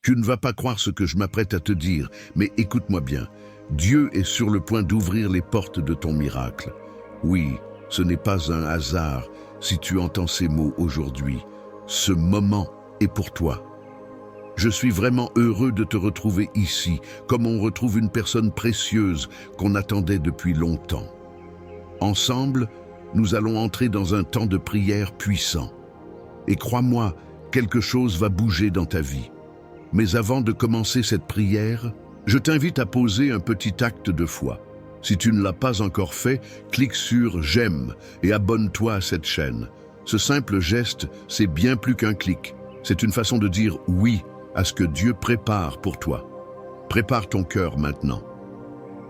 Tu ne vas pas croire ce que je m'apprête à te dire, mais écoute-moi bien. Dieu est sur le point d'ouvrir les portes de ton miracle. Oui, ce n'est pas un hasard si tu entends ces mots aujourd'hui. Ce moment est pour toi. Je suis vraiment heureux de te retrouver ici, comme on retrouve une personne précieuse qu'on attendait depuis longtemps. Ensemble, nous allons entrer dans un temps de prière puissant. Et crois-moi, quelque chose va bouger dans ta vie. Mais avant de commencer cette prière, je t'invite à poser un petit acte de foi. Si tu ne l'as pas encore fait, clique sur « J'aime » et abonne-toi à cette chaîne. Ce simple geste, c'est bien plus qu'un clic. C'est une façon de dire « oui » à ce que Dieu prépare pour toi. Prépare ton cœur maintenant.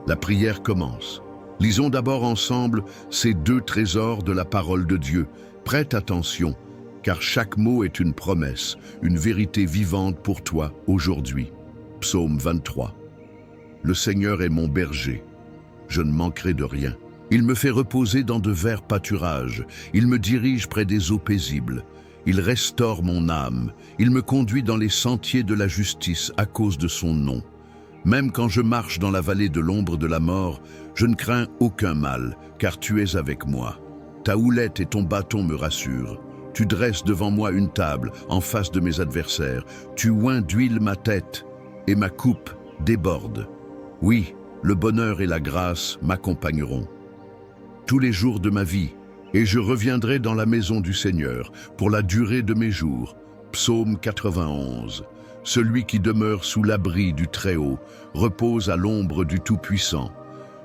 La prière commence. Lisons d'abord ensemble ces deux trésors de la parole de Dieu. Prête attention, car chaque mot est une promesse, une vérité vivante pour toi aujourd'hui. Psaume 23. Le Seigneur est mon berger. Je ne manquerai de rien. Il me fait reposer dans de verts pâturages. Il me dirige près des eaux paisibles. Il restaure mon âme. Il me conduit dans les sentiers de la justice à cause de son nom. Même quand je marche dans la vallée de l'ombre de la mort, je ne crains aucun mal, car tu es avec moi. Ta houlette et ton bâton me rassurent. Tu dresses devant moi une table en face de mes adversaires. Tu oins d'huile ma tête et ma coupe déborde. Oui, le bonheur et la grâce m'accompagneront tous les jours de ma vie, et je reviendrai dans la maison du Seigneur pour la durée de mes jours. Psaume 91. Celui qui demeure sous l'abri du Très-Haut repose à l'ombre du Tout-Puissant.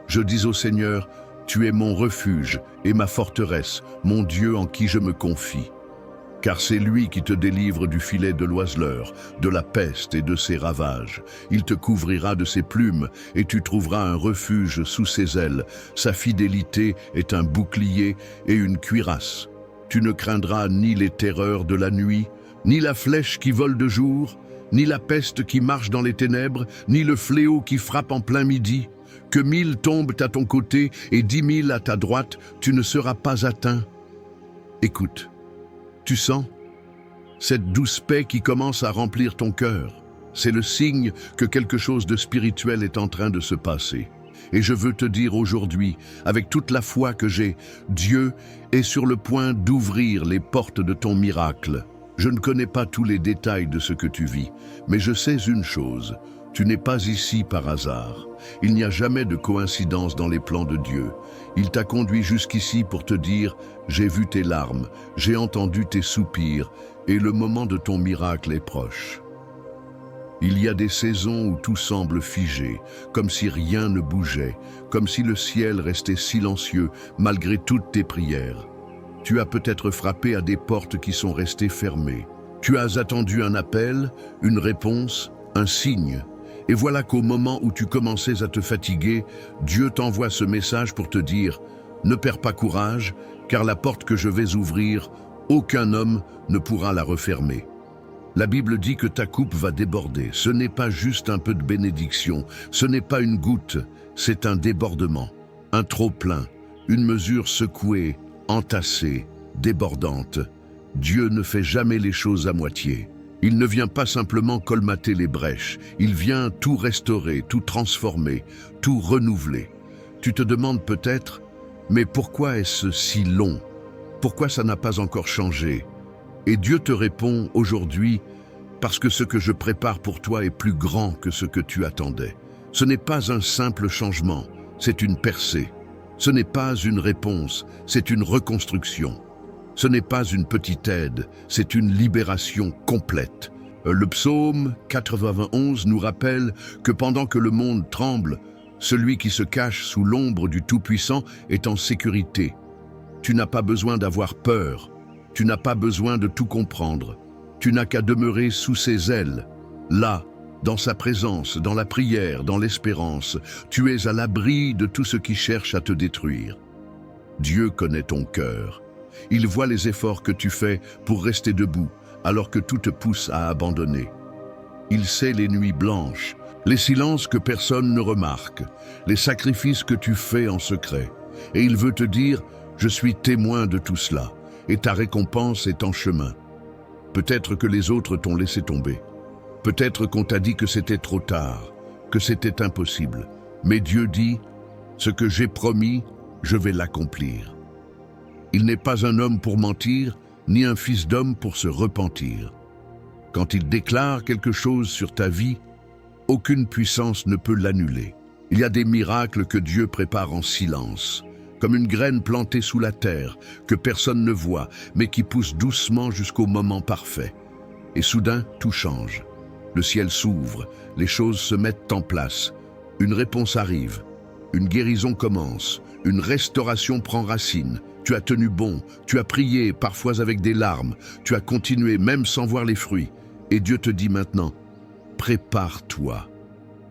Je dis au Seigneur, tu es mon refuge et ma forteresse, mon Dieu en qui je me confie. Car c'est lui qui te délivre du filet de l'oiseleur, de la peste et de ses ravages. Il te couvrira de ses plumes et tu trouveras un refuge sous ses ailes. Sa fidélité est un bouclier et une cuirasse. Tu ne craindras ni les terreurs de la nuit, ni la flèche qui vole de jour, ni la peste qui marche dans les ténèbres, ni le fléau qui frappe en plein midi. Que 1000 tombent à ton côté et 10 000 à ta droite, tu ne seras pas atteint. Écoute. Tu sens cette douce paix qui commence à remplir ton cœur. C'est le signe que quelque chose de spirituel est en train de se passer. Et je veux te dire aujourd'hui, avec toute la foi que j'ai, Dieu est sur le point d'ouvrir les portes de ton miracle. Je ne connais pas tous les détails de ce que tu vis, mais je sais une chose, tu n'es pas ici par hasard. Il n'y a jamais de coïncidence dans les plans de Dieu. Il t'a conduit jusqu'ici pour te dire « J'ai vu tes larmes, j'ai entendu tes soupirs, et le moment de ton miracle est proche. » Il y a des saisons où tout semble figé, comme si rien ne bougeait, comme si le ciel restait silencieux malgré toutes tes prières. Tu as peut-être frappé à des portes qui sont restées fermées. Tu as attendu un appel, une réponse, un signe. Et voilà qu'au moment où tu commençais à te fatiguer, Dieu t'envoie ce message pour te dire « Ne perds pas courage, car la porte que je vais ouvrir, aucun homme ne pourra la refermer. » La Bible dit que ta coupe va déborder. Ce n'est pas juste un peu de bénédiction, ce n'est pas une goutte, c'est un débordement, un trop-plein, une mesure secouée, entassée, débordante. Dieu ne fait jamais les choses à moitié. Il ne vient pas simplement colmater les brèches, il vient tout restaurer, tout transformer, tout renouveler. Tu te demandes peut-être, mais pourquoi est-ce si long? Pourquoi ça n'a pas encore changé? Et Dieu te répond aujourd'hui, parce que ce que je prépare pour toi est plus grand que ce que tu attendais. Ce n'est pas un simple changement, c'est une percée. Ce n'est pas une réponse, c'est une reconstruction. Ce n'est pas une petite aide, c'est une libération complète. Le psaume 91 nous rappelle que pendant que le monde tremble, celui qui se cache sous l'ombre du Tout-Puissant est en sécurité. Tu n'as pas besoin d'avoir peur, tu n'as pas besoin de tout comprendre. Tu n'as qu'à demeurer sous ses ailes. Là, dans sa présence, dans la prière, dans l'espérance, tu es à l'abri de tout ce qui cherche à te détruire. Dieu connaît ton cœur. Il voit les efforts que tu fais pour rester debout, alors que tout te pousse à abandonner. Il sait les nuits blanches, les silences que personne ne remarque, les sacrifices que tu fais en secret. Et il veut te dire, je suis témoin de tout cela, et ta récompense est en chemin. Peut-être que les autres t'ont laissé tomber. Peut-être qu'on t'a dit que c'était trop tard, que c'était impossible. Mais Dieu dit, ce que j'ai promis, je vais l'accomplir. Il n'est pas un homme pour mentir, ni un fils d'homme pour se repentir. Quand il déclare quelque chose sur ta vie, aucune puissance ne peut l'annuler. Il y a des miracles que Dieu prépare en silence, comme une graine plantée sous la terre, que personne ne voit, mais qui pousse doucement jusqu'au moment parfait. Et soudain, tout change. Le ciel s'ouvre, les choses se mettent en place. Une réponse arrive, une guérison commence, une restauration prend racine. Tu as tenu bon, tu as prié, parfois avec des larmes, tu as continué même sans voir les fruits. Et Dieu te dit maintenant, prépare-toi.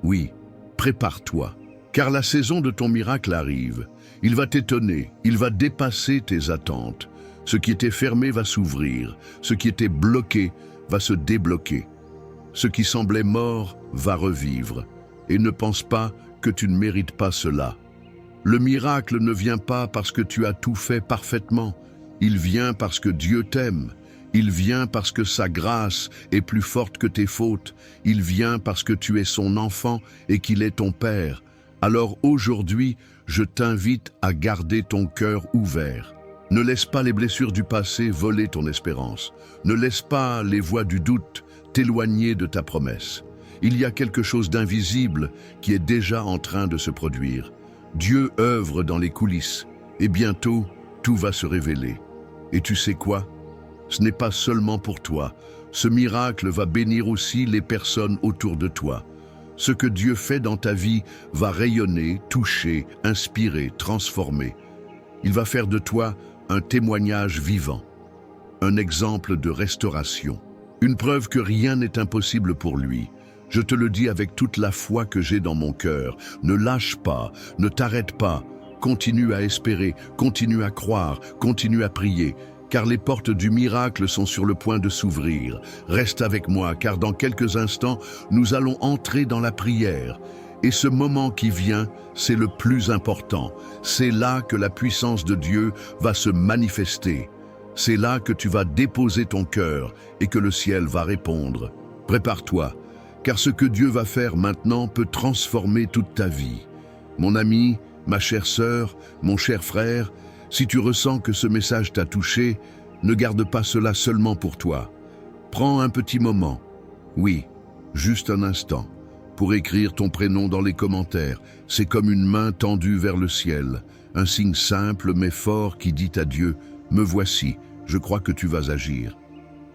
Oui, prépare-toi, car la saison de ton miracle arrive. Il va t'étonner, il va dépasser tes attentes. Ce qui était fermé va s'ouvrir, ce qui était bloqué va se débloquer. Ce qui semblait mort va revivre. Et ne pense pas que tu ne mérites pas cela. Le miracle ne vient pas parce que tu as tout fait parfaitement. Il vient parce que Dieu t'aime. Il vient parce que sa grâce est plus forte que tes fautes. Il vient parce que tu es son enfant et qu'il est ton Père. Alors aujourd'hui, je t'invite à garder ton cœur ouvert. Ne laisse pas les blessures du passé voler ton espérance. Ne laisse pas les voix du doute t'éloigner de ta promesse. Il y a quelque chose d'invisible qui est déjà en train de se produire. Dieu œuvre dans les coulisses et bientôt, tout va se révéler. Et tu sais quoi? Ce n'est pas seulement pour toi. Ce miracle va bénir aussi les personnes autour de toi. Ce que Dieu fait dans ta vie va rayonner, toucher, inspirer, transformer. Il va faire de toi un témoignage vivant, un exemple de restauration, une preuve que rien n'est impossible pour lui. Je te le dis avec toute la foi que j'ai dans mon cœur. Ne lâche pas, ne t'arrête pas. Continue à espérer, continue à croire, continue à prier, car les portes du miracle sont sur le point de s'ouvrir. Reste avec moi, car dans quelques instants, nous allons entrer dans la prière. Et ce moment qui vient, c'est le plus important. C'est là que la puissance de Dieu va se manifester. C'est là que tu vas déposer ton cœur et que le ciel va répondre. Prépare-toi, car ce que Dieu va faire maintenant peut transformer toute ta vie. Mon ami, ma chère sœur, mon cher frère, si tu ressens que ce message t'a touché, ne garde pas cela seulement pour toi. Prends un petit moment, oui, juste un instant, pour écrire ton prénom dans les commentaires. C'est comme une main tendue vers le ciel, un signe simple mais fort qui dit à Dieu, « Me voici, je crois que tu vas agir ».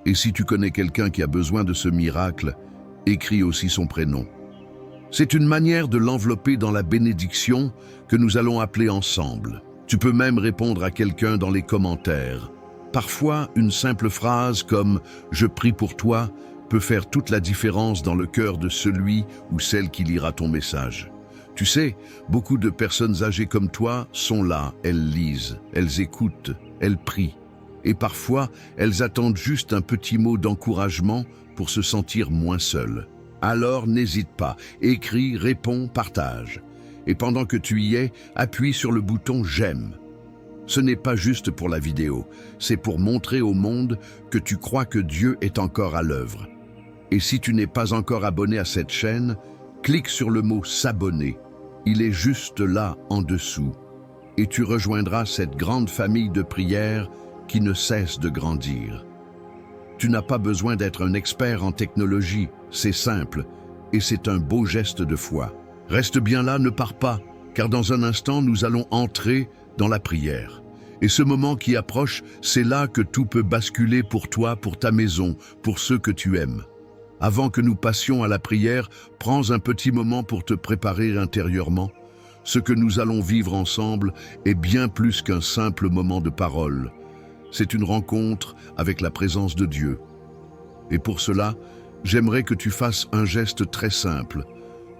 Et si tu connais quelqu'un qui a besoin de ce miracle, écris aussi son prénom. C'est une manière de l'envelopper dans la bénédiction que nous allons appeler ensemble. Tu peux même répondre à quelqu'un dans les commentaires. Parfois, une simple phrase comme « Je prie pour toi » peut faire toute la différence dans le cœur de celui ou celle qui lira ton message. Tu sais, beaucoup de personnes âgées comme toi sont là, elles lisent, elles écoutent, elles prient. Et parfois, elles attendent juste un petit mot d'encouragement pour se sentir moins seules. Alors n'hésite pas, écris, réponds, partage. Et pendant que tu y es, appuie sur le bouton « J'aime ». Ce n'est pas juste pour la vidéo, c'est pour montrer au monde que tu crois que Dieu est encore à l'œuvre. Et si tu n'es pas encore abonné à cette chaîne, clique sur le mot « S'abonner ». Il est juste là, en dessous. Et tu rejoindras cette grande famille de prières qui ne cesse de grandir. Tu n'as pas besoin d'être un expert en technologie, c'est simple, et c'est un beau geste de foi. Reste bien là, ne pars pas, car dans un instant, nous allons entrer dans la prière. Et ce moment qui approche, c'est là que tout peut basculer pour toi, pour ta maison, pour ceux que tu aimes. Avant que nous passions à la prière, prends un petit moment pour te préparer intérieurement. Ce que nous allons vivre ensemble est bien plus qu'un simple moment de parole. C'est une rencontre avec la présence de Dieu. Et pour cela, j'aimerais que tu fasses un geste très simple,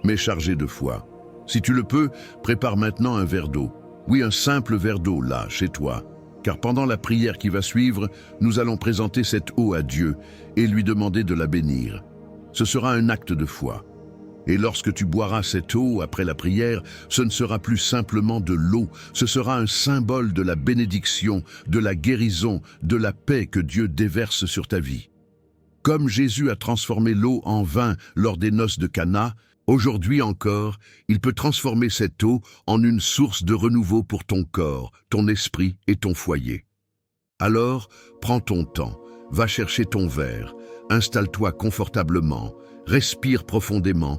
mais chargé de foi. Si tu le peux, prépare maintenant un verre d'eau. Oui, un simple verre d'eau, là, chez toi. Car pendant la prière qui va suivre, nous allons présenter cette eau à Dieu et lui demander de la bénir. Ce sera un acte de foi. Et lorsque tu boiras cette eau après la prière, ce ne sera plus simplement de l'eau, ce sera un symbole de la bénédiction, de la guérison, de la paix que Dieu déverse sur ta vie. Comme Jésus a transformé l'eau en vin lors des noces de Cana, aujourd'hui encore, il peut transformer cette eau en une source de renouveau pour ton corps, ton esprit et ton foyer. Alors, prends ton temps, va chercher ton verre, installe-toi confortablement, respire profondément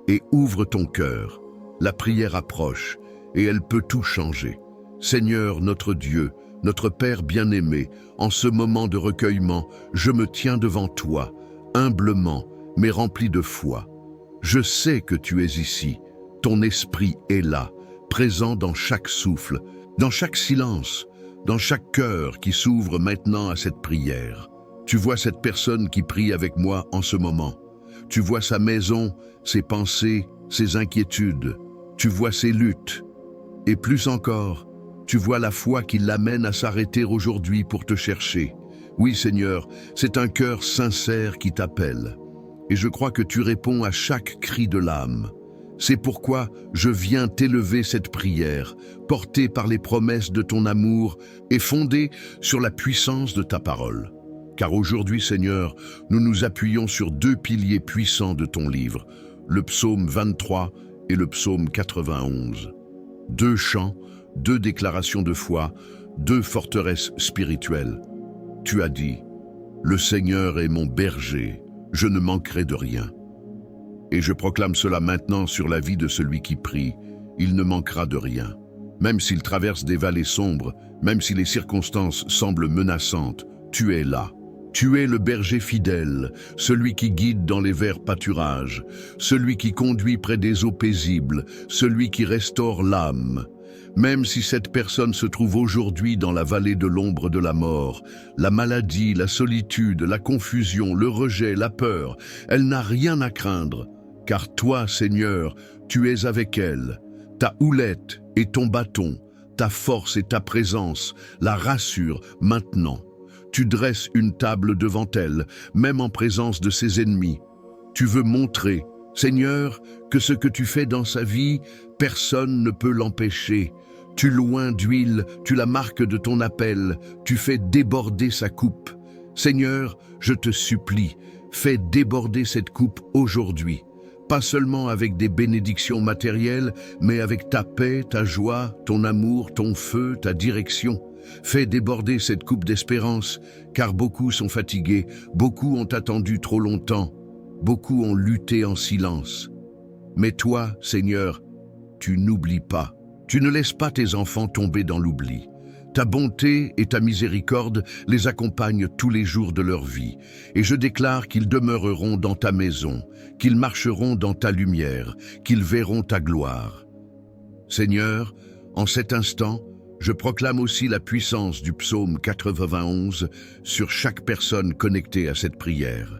et ouvre ton cœur. La prière approche et elle peut tout changer. Seigneur notre Dieu, notre Père bien-aimé, en ce moment de recueillement, je me tiens devant toi, humblement, mais rempli de foi. Je sais que tu es ici, ton esprit est là, présent dans chaque souffle, dans chaque silence, dans chaque cœur qui s'ouvre maintenant à cette prière. Tu vois cette personne qui prie avec moi en ce moment. Tu vois sa maison, ses pensées, ses inquiétudes. Tu vois ses luttes. Et plus encore, tu vois la foi qui l'amène à s'arrêter aujourd'hui pour te chercher. Oui, Seigneur, c'est un cœur sincère qui t'appelle. Et je crois que tu réponds à chaque cri de l'âme. C'est pourquoi je viens t'élever cette prière, portée par les promesses de ton amour et fondée sur la puissance de ta parole. Car aujourd'hui, Seigneur, nous nous appuyons sur deux piliers puissants de ton livre, le psaume 23 et le psaume 91. Deux chants, deux déclarations de foi, deux forteresses spirituelles. Tu as dit, « Le Seigneur est mon berger, je ne manquerai de rien. » Et je proclame cela maintenant sur la vie de celui qui prie, il ne manquera de rien. Même s'il traverse des vallées sombres, même si les circonstances semblent menaçantes, tu es là. Tu es le berger fidèle, celui qui guide dans les verts pâturages, celui qui conduit près des eaux paisibles, celui qui restaure l'âme. Même si cette personne se trouve aujourd'hui dans la vallée de l'ombre de la mort, la maladie, la solitude, la confusion, le rejet, la peur, elle n'a rien à craindre, car toi, Seigneur, tu es avec elle. Ta houlette et ton bâton, ta force et ta présence la rassurent maintenant. Tu dresses une table devant elle, même en présence de ses ennemis. Tu veux montrer, Seigneur, que ce que tu fais dans sa vie, personne ne peut l'empêcher. Tu l'oins d'huile, tu la marques de ton appel, tu fais déborder sa coupe. Seigneur, je te supplie, fais déborder cette coupe aujourd'hui. Pas seulement avec des bénédictions matérielles, mais avec ta paix, ta joie, ton amour, ton feu, ta direction. Fais déborder cette coupe d'espérance, car beaucoup sont fatigués, beaucoup ont attendu trop longtemps, beaucoup ont lutté en silence. Mais toi, Seigneur, tu n'oublies pas. Tu ne laisses pas tes enfants tomber dans l'oubli. Ta bonté et ta miséricorde les accompagnent tous les jours de leur vie, et je déclare qu'ils demeureront dans ta maison, qu'ils marcheront dans ta lumière, qu'ils verront ta gloire. Seigneur, en cet instant, je proclame aussi la puissance du psaume 91 sur chaque personne connectée à cette prière.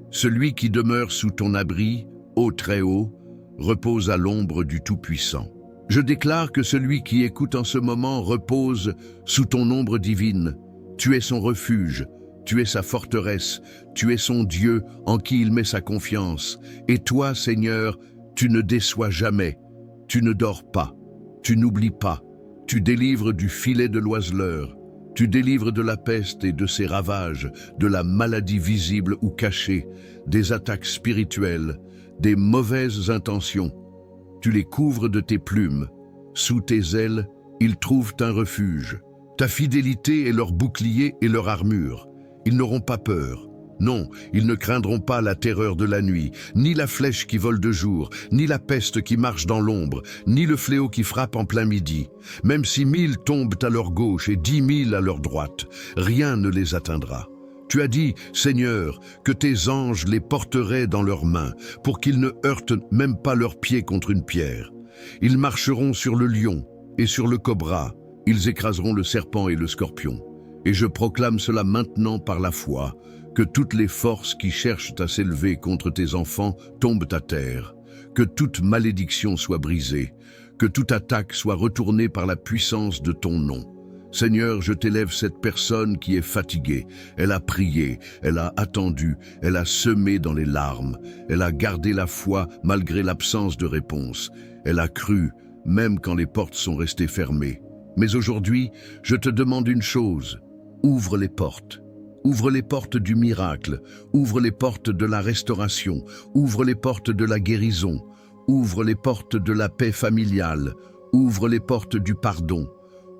Celui qui demeure sous ton abri, ô Très-Haut, repose à l'ombre du Tout-Puissant. Je déclare que celui qui écoute en ce moment repose sous ton ombre divine. Tu es son refuge, tu es sa forteresse, tu es son Dieu en qui il met sa confiance. Et toi, Seigneur, tu ne déçois jamais, tu ne dors pas, tu n'oublies pas. Tu délivres du filet de l'oiseleur, tu délivres de la peste et de ses ravages, de la maladie visible ou cachée, des attaques spirituelles, des mauvaises intentions. Tu les couvres de tes plumes. Sous tes ailes, ils trouvent un refuge. Ta fidélité est leur bouclier et leur armure. Ils n'auront pas peur. Non, ils ne craindront pas la terreur de la nuit, ni la flèche qui vole de jour, ni la peste qui marche dans l'ombre, ni le fléau qui frappe en plein midi. Même si 1000 tombent à leur gauche et 10 000 à leur droite, rien ne les atteindra. Tu as dit, Seigneur, que tes anges les porteraient dans leurs mains, pour qu'ils ne heurtent même pas leurs pieds contre une pierre. Ils marcheront sur le lion et sur le cobra, ils écraseront le serpent et le scorpion. Et je proclame cela maintenant par la foi, que toutes les forces qui cherchent à s'élever contre tes enfants tombent à terre, que toute malédiction soit brisée, que toute attaque soit retournée par la puissance de ton nom. Seigneur, je t'élève cette personne qui est fatiguée. Elle a prié, elle a attendu, elle a semé dans les larmes, elle a gardé la foi malgré l'absence de réponse. Elle a cru, même quand les portes sont restées fermées. Mais aujourd'hui, je te demande une chose, ouvre les portes. Ouvre les portes du miracle, ouvre les portes de la restauration, ouvre les portes de la guérison, ouvre les portes de la paix familiale, ouvre les portes du pardon,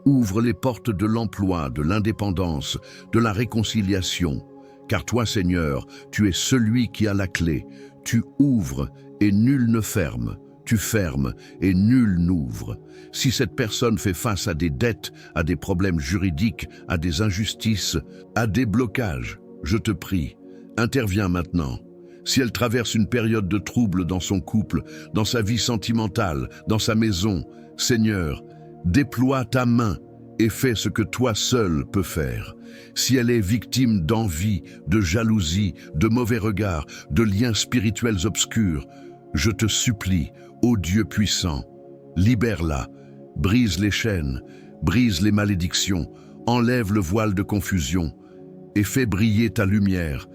ouvre les portes de l'emploi, de l'indépendance, de la réconciliation. Car toi, Seigneur, tu es celui qui a la clé. Tu ouvres et nul ne ferme. Tu fermes et nul n'ouvre. Si cette personne fait face à des dettes, à des problèmes juridiques, à des injustices, à des blocages, je te prie, interviens maintenant. Si elle traverse une période de trouble dans son couple, dans sa vie sentimentale, dans sa maison, Seigneur, déploie ta main et fais ce que toi seul peux faire. Si elle est victime d'envie, de jalousie, de mauvais regards, de liens spirituels obscurs, je te supplie, ô Dieu puissant, libère-la, brise les chaînes, brise les malédictions, enlève le voile de confusion et fais briller ta lumière.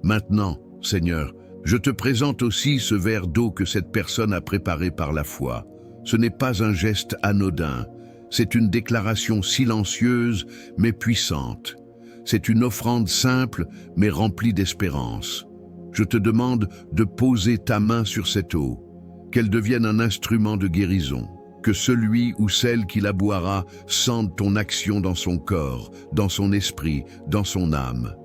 Maintenant, Seigneur, je te présente aussi ce verre d'eau que cette personne a préparé par la foi. Ce n'est pas un geste anodin, c'est une déclaration silencieuse mais puissante. C'est une offrande simple mais remplie d'espérance. Je te demande de poser ta main sur cette eau, qu'elle devienne un instrument de guérison, que celui ou celle qui la boira sente ton action dans son corps, dans son esprit, dans son âme.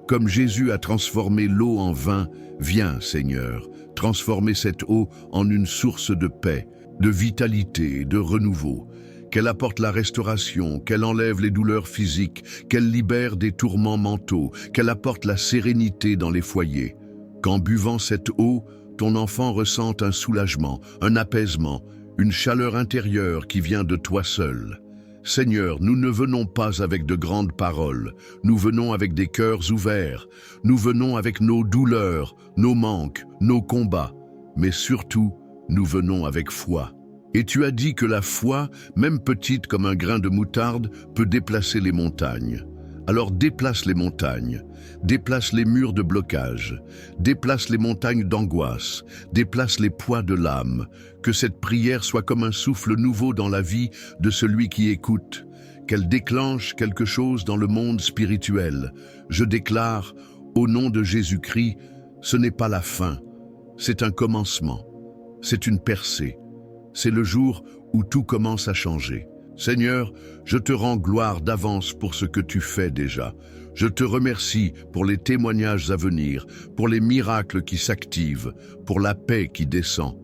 Comme Jésus a transformé l'eau en vin, viens, Seigneur, transformer cette eau en une source de paix, de vitalité, de renouveau. Qu'elle apporte la restauration, qu'elle enlève les douleurs physiques, qu'elle libère des tourments mentaux, qu'elle apporte la sérénité dans les foyers. Qu'en buvant cette eau, ton enfant ressente un soulagement, un apaisement, une chaleur intérieure qui vient de toi seul. Seigneur, nous ne venons pas avec de grandes paroles, nous venons avec des cœurs ouverts, nous venons avec nos douleurs, nos manques, nos combats, mais surtout, nous venons avec foi. Et tu as dit que la foi, même petite comme un grain de moutarde, peut déplacer les montagnes. Alors déplace les montagnes, déplace les murs de blocage, déplace les montagnes d'angoisse, déplace les poids de l'âme. Que cette prière soit comme un souffle nouveau dans la vie de celui qui écoute, qu'elle déclenche quelque chose dans le monde spirituel. Je déclare, au nom de Jésus-Christ, ce n'est pas la fin, c'est un commencement, c'est une percée. C'est le jour où tout commence à changer. Seigneur, je te rends gloire d'avance pour ce que tu fais déjà. Je te remercie pour les témoignages à venir, pour les miracles qui s'activent, pour la paix qui descend.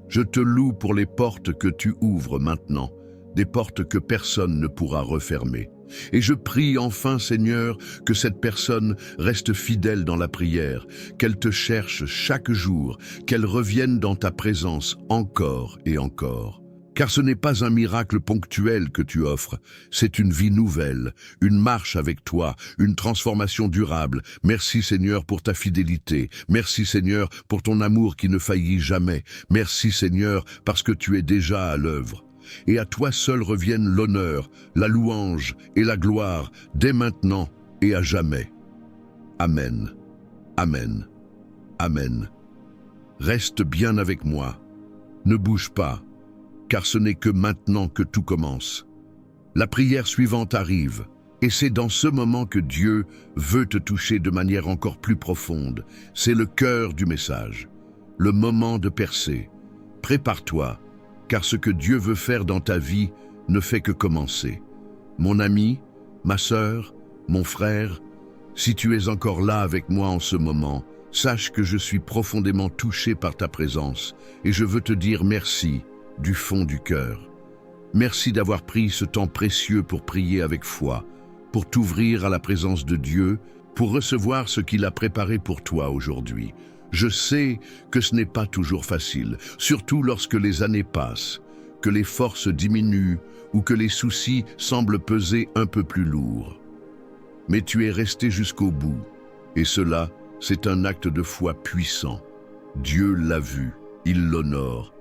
Je te loue pour les portes que tu ouvres maintenant, des portes que personne ne pourra refermer. Et je prie enfin, Seigneur, que cette personne reste fidèle dans la prière, qu'elle te cherche chaque jour, qu'elle revienne dans ta présence encore et encore. Car ce n'est pas un miracle ponctuel que tu offres, c'est une vie nouvelle, une marche avec toi, une transformation durable. Merci Seigneur pour ta fidélité, merci Seigneur pour ton amour qui ne faillit jamais, merci Seigneur parce que tu es déjà à l'œuvre. Et à toi seul reviennent l'honneur, la louange et la gloire, dès maintenant et à jamais. Amen. Amen. Amen. Reste bien avec moi. Ne bouge pas, car ce n'est que maintenant que tout commence. La prière suivante arrive, et c'est dans ce moment que Dieu veut te toucher de manière encore plus profonde. C'est le cœur du message, le moment de percer. Prépare-toi, car ce que Dieu veut faire dans ta vie ne fait que commencer. Mon ami, ma sœur, mon frère, si tu es encore là avec moi en ce moment, sache que je suis profondément touché par ta présence et je veux te dire merci du fond du cœur. Merci d'avoir pris ce temps précieux pour prier avec foi, pour t'ouvrir à la présence de Dieu, pour recevoir ce qu'il a préparé pour toi aujourd'hui. Je sais que ce n'est pas toujours facile, surtout lorsque les années passent, que les forces diminuent ou que les soucis semblent peser un peu plus lourd. Mais tu es resté jusqu'au bout, et cela, c'est un acte de foi puissant. Dieu l'a vu, il l'honore.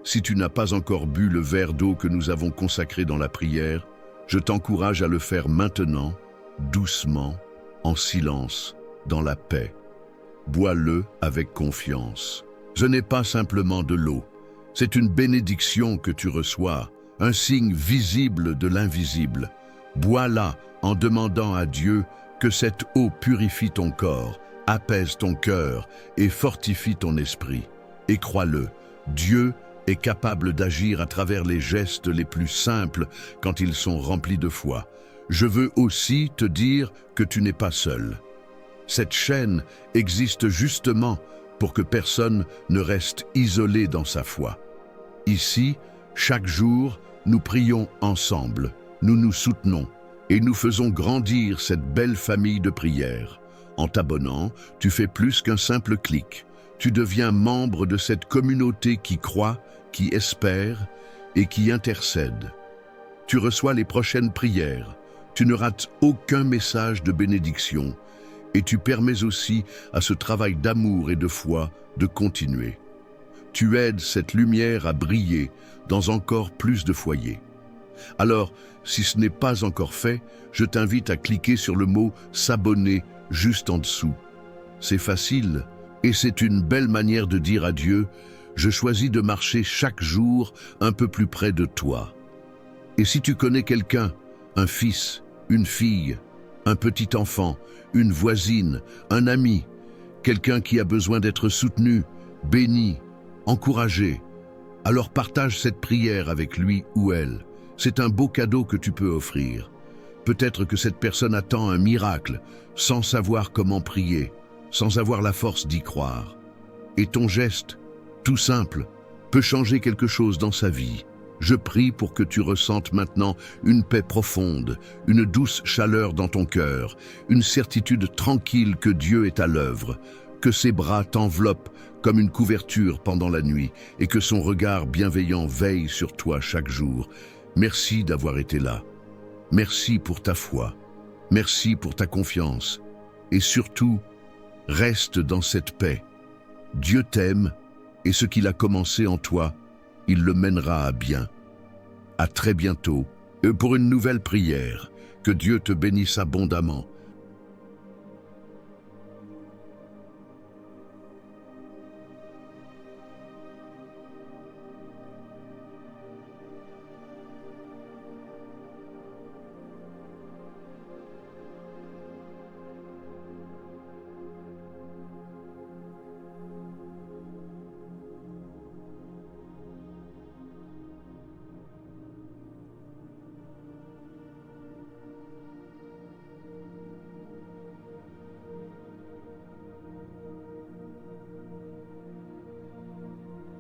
Si tu n'as pas encore bu le verre d'eau que nous avons consacré dans la prière, je t'encourage à le faire maintenant, doucement, en silence, dans la paix. Bois-le avec confiance. Ce n'est pas simplement de l'eau, c'est une bénédiction que tu reçois, un signe visible de l'invisible. Bois-la en demandant à Dieu Que cette eau purifie ton corps, apaise ton cœur et fortifie ton esprit. Et crois-le, Dieu est capable d'agir à travers les gestes les plus simples quand ils sont remplis de foi. Je veux aussi te dire que tu n'es pas seul. Cette chaîne existe justement pour que personne ne reste isolé dans sa foi. Ici, chaque jour, nous prions ensemble, nous nous soutenons et nous faisons grandir cette belle famille de prières. En t'abonnant, tu fais plus qu'un simple clic. Tu deviens membre de cette communauté qui croit, qui espère et qui intercède. Tu reçois les prochaines prières, tu ne rates aucun message de bénédiction et tu permets aussi à ce travail d'amour et de foi de continuer. Tu aides cette lumière à briller dans encore plus de foyers. Alors, si ce n'est pas encore fait, je t'invite à cliquer sur le mot « S'abonner » juste en dessous. C'est facile et c'est une belle manière de dire à Dieu « Je choisis de marcher chaque jour un peu plus près de toi ». Et si tu connais quelqu'un, un fils, une fille, un petit enfant, une voisine, un ami, quelqu'un qui a besoin d'être soutenu, béni, encouragé, alors partage cette prière avec lui ou elle. C'est un beau cadeau que tu peux offrir. Peut-être que cette personne attend un miracle, sans savoir comment prier, sans avoir la force d'y croire. Et ton geste, tout simple, peut changer quelque chose dans sa vie. Je prie pour que tu ressentes maintenant une paix profonde, une douce chaleur dans ton cœur, une certitude tranquille que Dieu est à l'œuvre, que ses bras t'enveloppent comme une couverture pendant la nuit et que son regard bienveillant veille sur toi chaque jour. Merci d'avoir été là. Merci pour ta foi. Merci pour ta confiance. Et surtout, reste dans cette paix. Dieu t'aime et ce qu'il a commencé en toi, il le mènera à bien. À très bientôt pour une nouvelle prière. Que Dieu te bénisse abondamment.